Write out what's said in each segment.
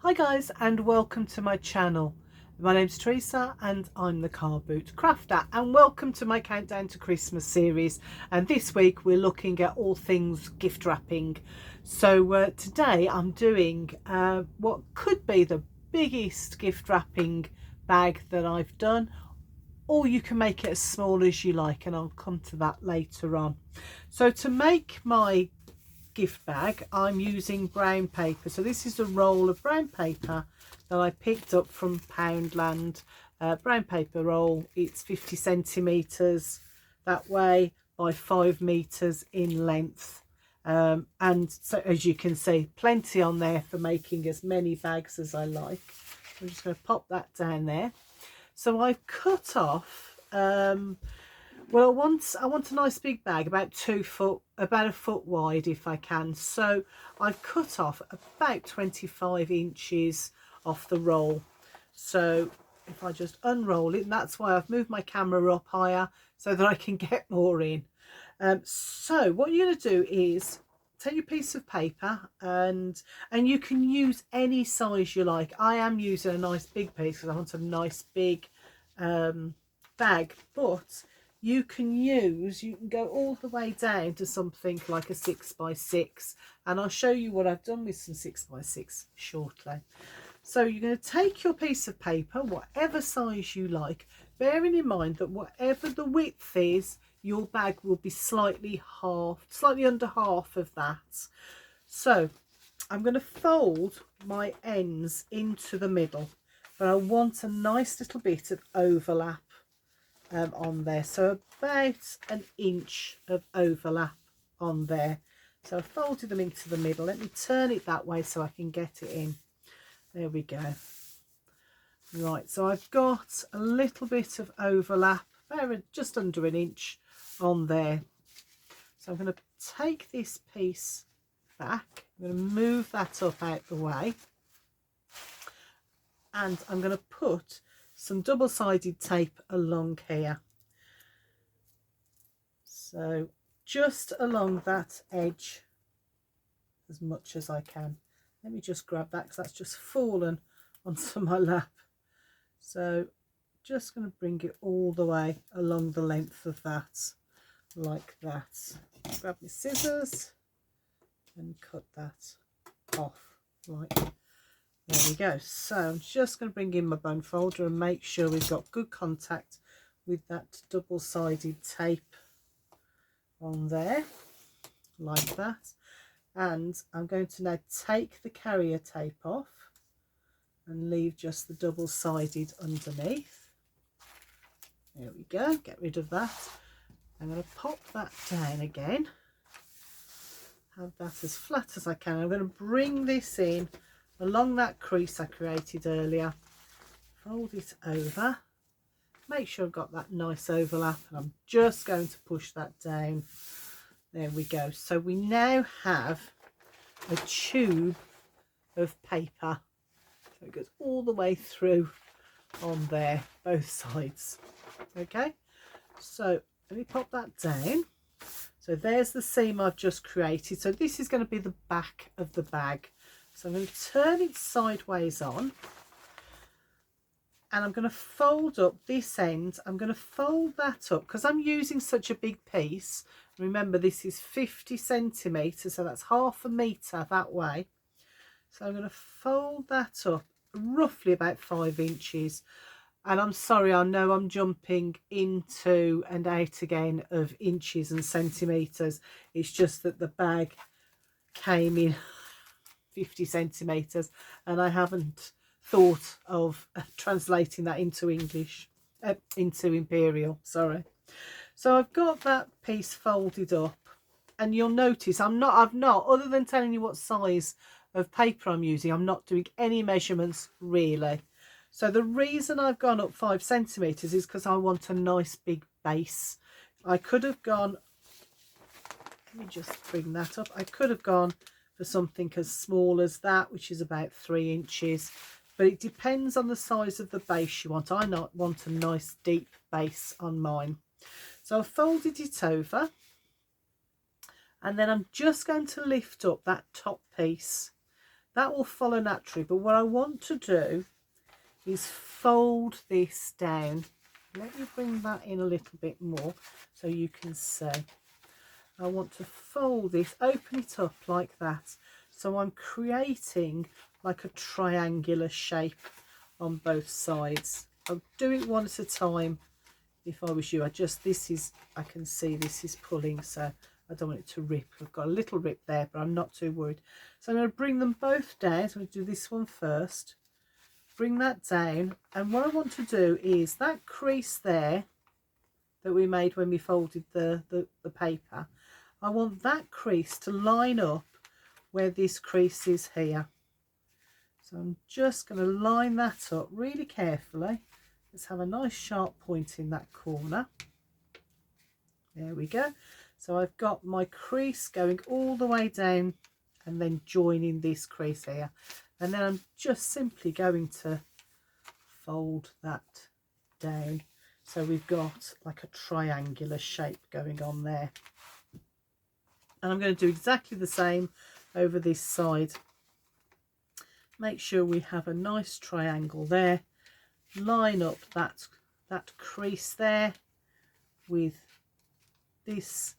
Hi guys, and welcome to my channel. My name's Teresa and I'm the Car Boot Crafter, and welcome to my Countdown to Christmas series. And this week we're looking at all things gift wrapping. So today I'm doing what could be the biggest gift wrapping bag that I've done, or you can make it as small as you like, and I'll come to that later on. So to make my gift bag, I'm using brown paper. So this is a roll of brown paper that I picked up from Poundland. Brown paper roll. It's 50 centimeters that way by 5 meters in length, and so as you can see, plenty on there for making as many bags as I like. I'm just going to pop that down there. So I've cut off well, I want a nice big bag, about 2 foot, about a foot wide if I can. So I've cut off about 25 inches off the roll. So if I just unroll it, and that's why I've moved my camera up higher so that I can get more in. So what you're going to do is take your piece of paper, and you can use any size you like. I am using a nice big piece because I want a nice big bag, but you can go all the way down to something like a 6x6, and I'll show you what I've done with some 6x6 shortly. So you're going to take your piece of paper, whatever size you like, bearing in mind that whatever the width is, your bag will be slightly under half of that. So I'm going to fold my ends into the middle, but I want a nice little bit of overlap on there, so about an inch of overlap on there. So I folded them into the middle. Let me turn it that way so I can get it in. There we go. Right, so I've got a little bit of overlap, just under an inch on there. So I'm going to take this piece back. I'm going to move that up out the way, and I'm going to put some double-sided tape along here. So just along that edge as much as I can. Let me just grab that because that's just fallen onto my lap. So just going to bring it all the way along the length of that, like that. Grab my scissors and cut that off, like there we go. So I'm just going to bring in my bone folder and make sure we've got good contact with that double-sided tape on there, like that. And I'm going to now take the carrier tape off and leave just the double-sided underneath. There we go, get rid of that. I'm going to pop that down again, have that as flat as I can. I'm going to bring this in along that crease I created earlier, fold it over, make sure I've got that nice overlap, and I'm just going to push that down. There we go. So we now have a tube of paper, so it goes all the way through on there, both sides. Okay, so let me pop that down. So there's the seam I've just created. So this is going to be the back of the bag. So I'm going to turn it sideways on, and I'm going to fold up this end. I'm going to fold that up because I'm using such a big piece. Remember, this is 50 centimeters, so that's half a meter that way. So I'm going to fold that up roughly about 5 inches. And I'm sorry, I know I'm jumping into and out again of inches and centimeters. It's just that the bag came in 50 centimeters and I haven't thought of translating that into English, into imperial, sorry. So I've got that piece folded up, and you'll notice I've not, other than telling you what size of paper I'm using, I'm not doing any measurements really. So the reason I've gone up 5 centimeters is because I want a nice big base. I could have gone, let me just bring that up, I could have gone for something as small as that, which is about 3 inches, but it depends on the size of the base you want. I want a nice deep base on mine. So I've folded it over, and then I'm just going to lift up that top piece That will follow naturally, but what I want to do is fold this down. Let me bring that in a little bit more so you can see. I want to fold this, open it up like that, so I'm creating like a triangular shape on both sides. I'll do it one at a time. If I was you, I can see this is pulling, so I don't want it to rip. I've got a little rip there, but I'm not too worried. So I'm going to bring them both down. So I'm going to do this one first, bring that down, and what I want to do is that crease there that we made when we folded the paper, I want that crease to line up where this crease is here. So I'm just going to line that up really carefully. Let's have a nice sharp point in that corner. There we go. So I've got my crease going all the way down and then joining this crease here. And then I'm just simply going to fold that down. So we've got like a triangular shape going on there. And I'm going to do exactly the same over this side. Make sure we have a nice triangle there. Line up that crease there with this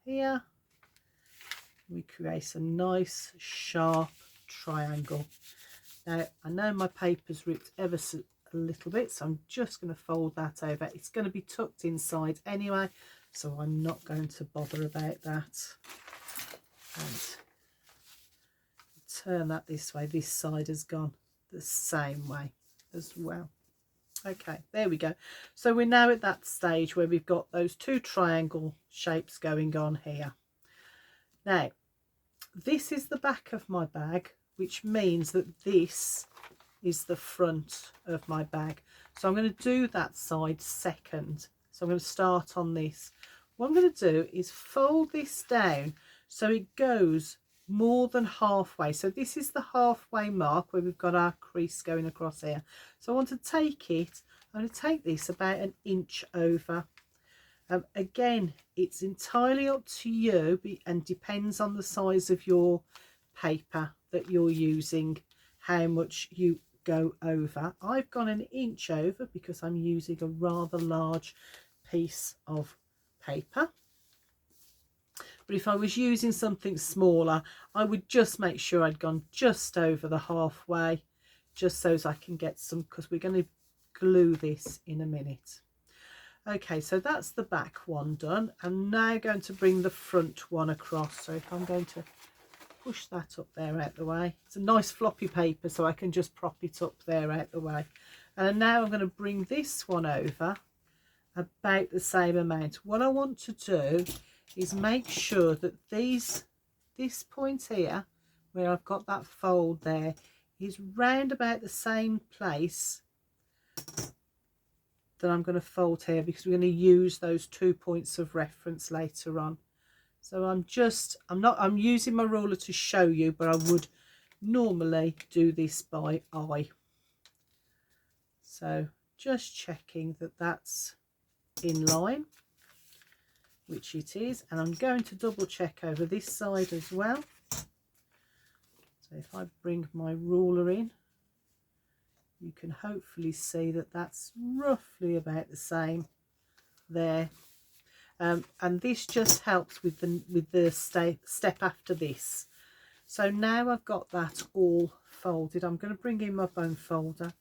here. We create a nice sharp triangle. Now I know my paper's ripped ever so a little bit, so I'm just going to fold that over. It's going to be tucked inside anyway, so I'm not going to bother about that. And turn that this way. This side has gone the same way as well. Okay, there we go. So we're now at that stage where we've got those two triangle shapes going on here. Now this is the back of my bag, which means that this is the front of my bag. So I'm going to do that side second. So I'm going to start on this. What I'm going to do is fold this down so it goes more than halfway. So this is the halfway mark where we've got our crease going across here. So I want to take it, I'm going to take this about an inch over. Again, it's entirely up to you and depends on the size of your paper that you're using, how much you go over. I've gone an inch over because I'm using a rather large piece of paper. But if I was using something smaller, I would just make sure I'd gone just over the halfway, just so as I can get some, because we're going to glue this in a minute. Okay, so that's the back one done. I'm now going to bring the front one across. So if I'm going to push that up there out the way, it's a nice floppy paper, so I can just prop it up there out the way. And now I'm going to bring this one over about the same amount. What I want to do is make sure that this point here where I've got that fold there is round about the same place that I'm going to fold here, because we're going to use those 2 points of reference later on. So I'm using my ruler to show you, but I would normally do this by eye. So just checking that that's in line, which it is, and I'm going to double check over this side as well. So if I bring my ruler in, you can hopefully see that that's roughly about the same there. And this just helps with the step after this. So now I've got that all folded, I'm going to bring in my bone folder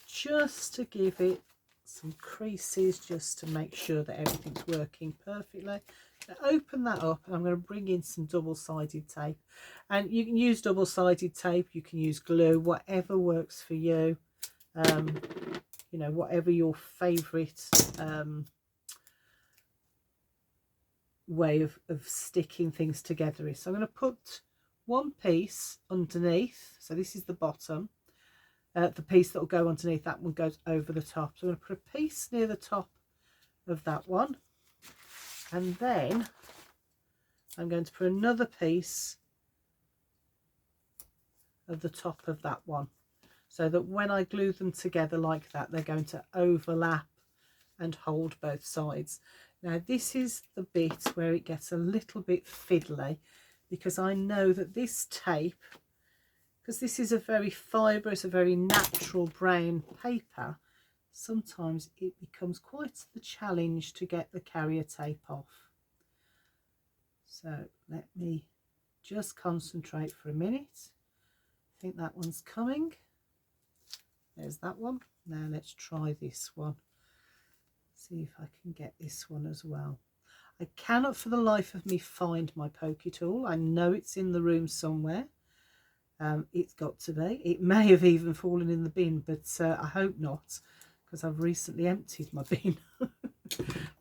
just to give it some creases, just to make sure that everything's working perfectly. Now open that up, and I'm going to bring in some double-sided tape, and you can use double-sided tape, you can use glue, whatever works for you. You know, whatever your favorite way of sticking things together is. So I'm going to put one piece underneath, so this is the bottom. The piece that will go underneath that one goes over the top. So I'm going to put a piece near the top of that one, and then I'm going to put another piece at the top of that one, so that when I glue them together like that, they're going to overlap and hold both sides. Now this is the bit where it gets a little bit fiddly, because I know that this tape because this is a very fibrous, a very natural brown paper, sometimes it becomes quite the challenge to get the carrier tape off. So let me just concentrate for a minute. I think that one's coming. There's that one. Now let's try this one. See if I can get this one as well. I cannot for the life of me find my pokey tool. I know it's in the room somewhere. It's got to be. It may have even fallen in the bin, but I hope not, because I've recently emptied my bin.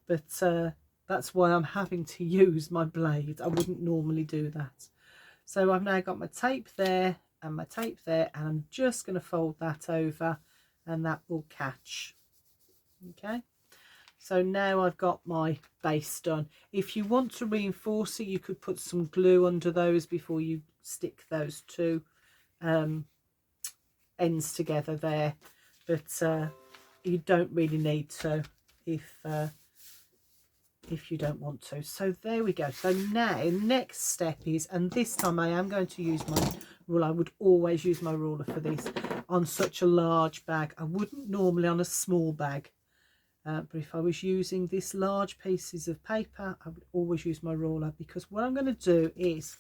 But that's why I'm having to use my blade. I wouldn't normally do that. So I've now got my tape there and my tape there, and I'm just going to fold that over and that will catch. Okay, so now I've got my base done. If you want to reinforce it, you could put some glue under those before you stick those two ends together there, but you don't really need to if you don't want to. So there we go. So now next step is, and this time I am going to use my ruler. I would always use my ruler for this on such a large bag. I wouldn't normally on a small bag, but if I was using this large pieces of paper, I would always use my ruler, because what I'm going to do is,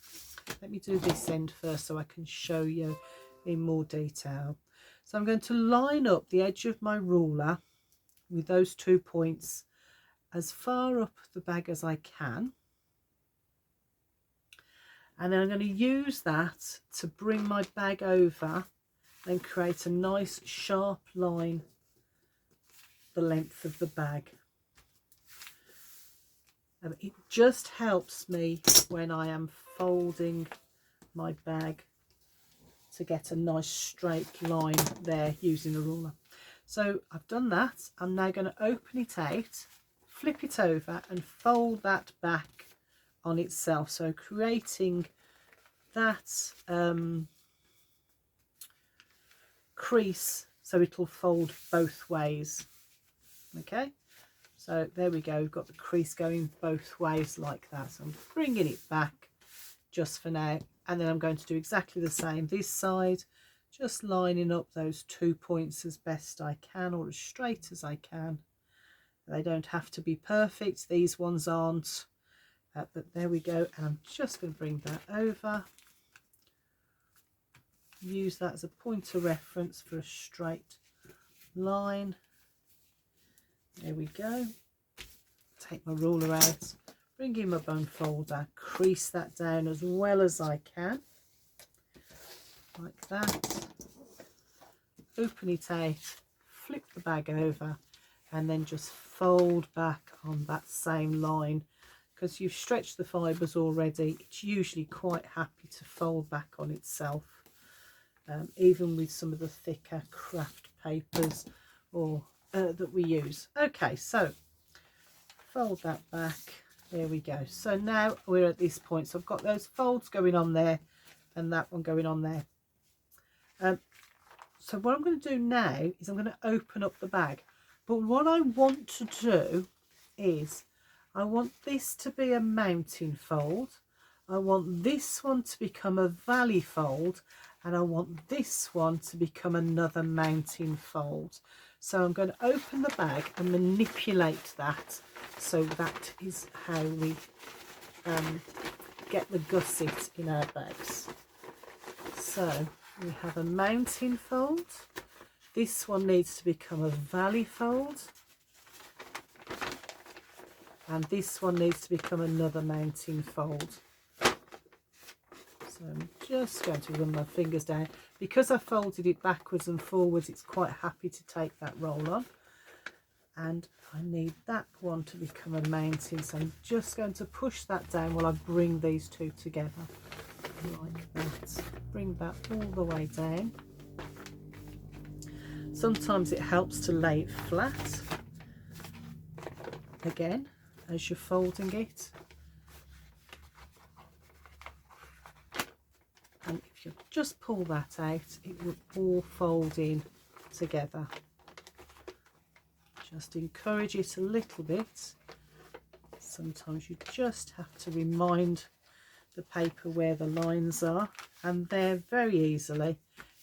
let me do this end first so I can show you in more detail. So I'm going to line up the edge of my ruler with those 2 points as far up the bag as I can, and then I'm going to use that to bring my bag over and create a nice sharp line the length of the bag. And it just helps me when I am folding my bag to get a nice straight line there using a ruler. So I've done that. I'm now going to open it out, flip it over and fold that back on itself, so creating that crease so it'll fold both ways. Okay, so there we go, we've got the crease going both ways like that. So I'm bringing it back just for now, and then I'm going to do exactly the same this side, just lining up those 2 points as best I can, or as straight as I can. They don't have to be perfect, these ones aren't, but there we go. And I'm just going to bring that over, use that as a point of reference for a straight line. There we go. Take my ruler out, bring in my bone folder, crease that down as well as I can, like that. Open it out, flip the bag over, and then just fold back on that same line. Because you've stretched the fibres already, it's usually quite happy to fold back on itself, even with some of the thicker craft papers or that we use. Okay, so fold that back, there we go. So now we're at this point, so I've got those folds going on there and that one going on there. So what I'm going to do now is I'm going to open up the bag, but what I want to do is I want this to be a mounting fold, I want this one to become a valley fold, and I want this one to become another mounting fold. So I'm going to open the bag and manipulate that, so that is how we get the gusset in our bags. So we have a mounting fold, this one needs to become a valley fold, and this one needs to become another mounting fold. So I'm just going to run my fingers down. Because I folded it backwards and forwards, it's quite happy to take that roll on. And I need that one to become a mounting, so I'm just going to push that down while I bring these two together, like that. Bring that all the way down. Sometimes it helps to lay it flat, again, as you're folding it. And if you just pull that out, it will all fold in together. Just encourage it a little bit. Sometimes you just have to remind the paper where the lines are, and there very easily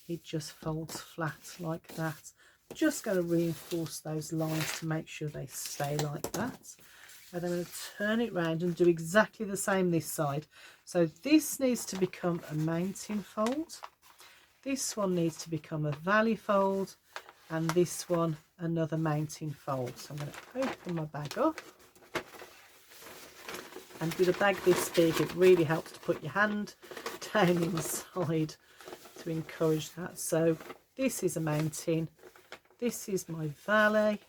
it just folds flat like that. I'm just going to reinforce those lines to make sure they stay like that. And I'm going to turn it round and do exactly the same this side. So this needs to become a mountain fold, this one needs to become a valley fold, and this one another mountain fold. So I'm going to open my bag up, and with a bag this big it really helps to put your hand down inside to encourage that. So this is a mountain, this is my valley,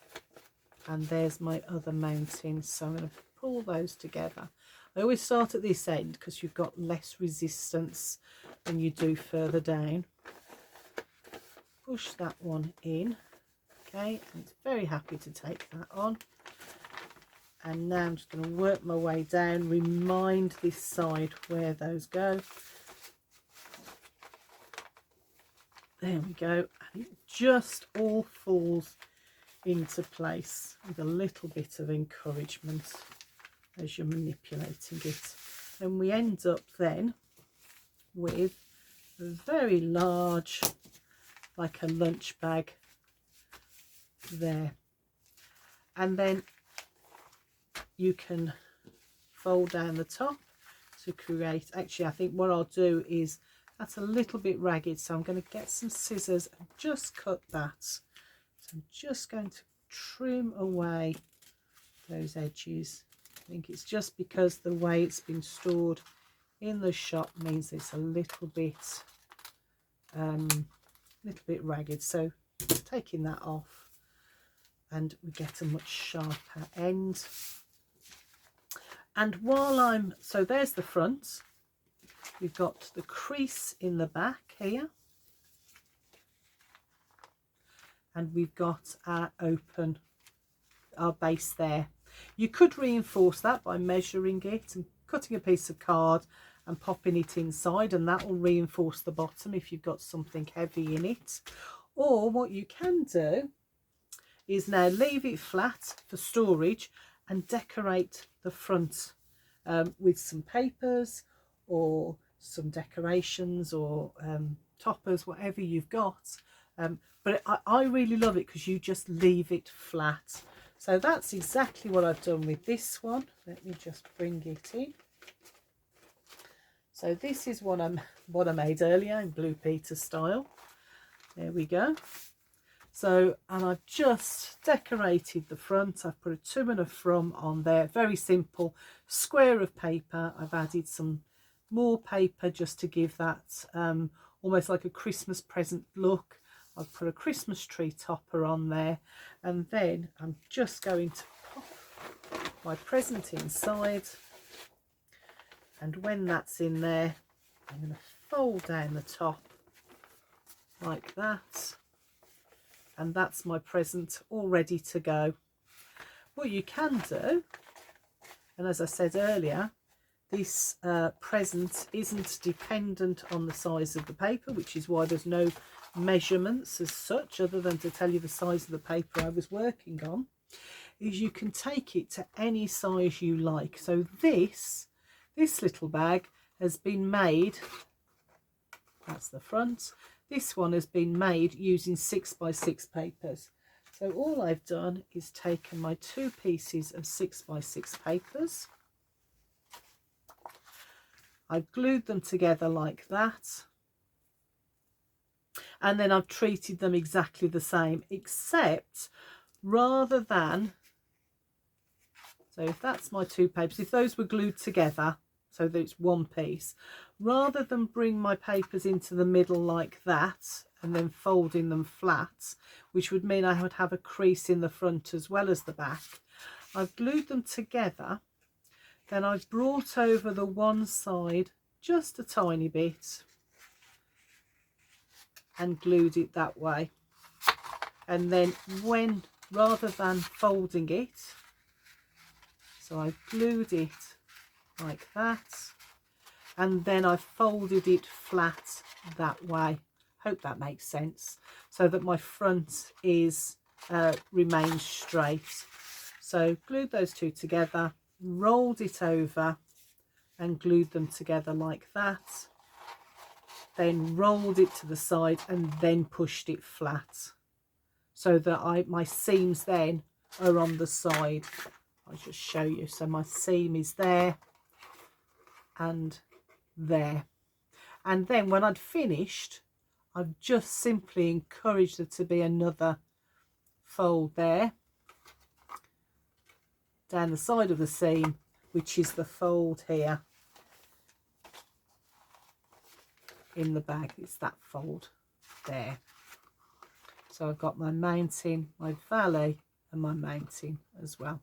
and there's my other mountain. So I'm going to pull those together. I always start at this end because you've got less resistance than you do further down. Push that one in, okay, and it's very happy to take that on. And now I'm just going to work my way down, remind this side where those go. There we go, and it just all falls into place with a little bit of encouragement as you're manipulating it. And we end up then with a very large, like a lunch bag there. And then you can fold down the top to create, actually I think what I'll do is, that's a little bit ragged, so I'm going to get some scissors and just cut that. So I'm just going to trim away those edges. I think it's just because the way it's been stored in the shop means it's a little bit ragged. So taking that off, and we get a much sharper end. And while so there's the front, we've got the crease in the back here, and we've got our base there. You could reinforce that by measuring it and cutting a piece of card and popping it inside, and that will reinforce the bottom if you've got something heavy in it. Or what you can do is now leave it flat for storage and decorate the front with some papers or some decorations or toppers, whatever you've got. But I really love it because you just leave it flat. So that's exactly what I've done with this one. Let me just bring it in. So this is what I made earlier in Blue Peter style. There we go. So, and I've just decorated the front. I've put a to and a from on there. Very simple square of paper. I've added some more paper just to give that almost like a Christmas present look. I've put a Christmas tree topper on there, and then I'm just going to pop my present inside, and when that's in there I'm going to fold down the top like that, and that's my present all ready to go. What you can do, and as I said earlier, this present isn't dependent on the size of the paper, which is why there's no measurements as such other than to tell you the size of the paper I was working on, is you can take it to any size you like. So this little bag has been made, that's the front, this one has been made using 6x6 papers. So all I've done is taken my two pieces of 6x6 papers, I've glued them together like that, and then I've treated them exactly the same, except rather than, so if that's my two papers, if those were glued together so that it's one piece, rather than bring my papers into the middle like that and then folding them flat, which would mean I would have a crease in the front as well as the back, I've glued them together. Then I've brought over the one side just a tiny bit and glued it that way. And then when, rather than folding it, so I've glued it like that, and then I've folded it flat that way. Hope that makes sense, so that my front is remains straight. So glued those two together, rolled it over and glued them together like that, then rolled it to the side and then pushed it flat so that my seams then are on the side. I'll just show you. So my seam is there and there. And then when I'd finished, I've just simply encouraged there to be another fold there down the side of the seam, which is the fold here in the bag. It's that fold there. So I've got my mounting, my valley and my mounting as well.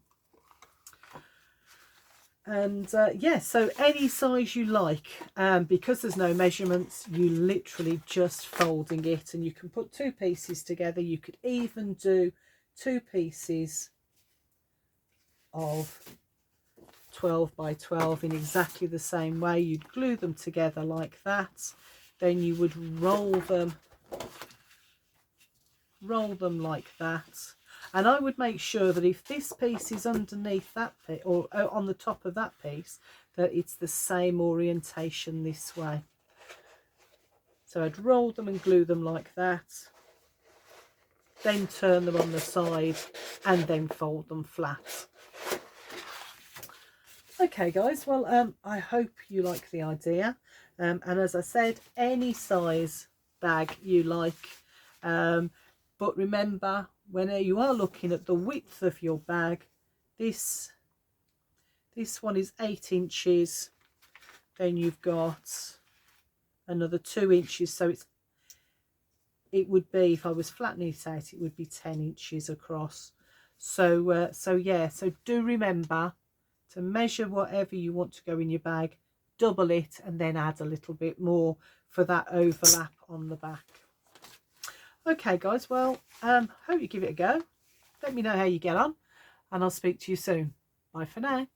And yeah, so any size you like, because there's no measurements, you literally just folding it, and you can put 2 pieces together. You could even do 2 pieces of 12 by 12 in exactly the same way. You'd glue them together like that, then you would roll them like that. And I would make sure that if this piece is underneath that piece, or on the top of that piece, that it's the same orientation this way. So I'd roll them and glue them like that, then turn them on the side and then fold them flat. Okay guys, well I hope you like the idea, and as I said, any size bag you like, but remember, when you are looking at the width of your bag, this one is 8 inches, then you've got another 2 inches, so it would be, if I was flattening it out, it would be 10 inches across. So yeah, so do remember to measure whatever you want to go in your bag, double it, and then add a little bit more for that overlap on the back. Okay guys, well hope you give it a go. Let me know how you get on, and I'll speak to you soon. Bye for now.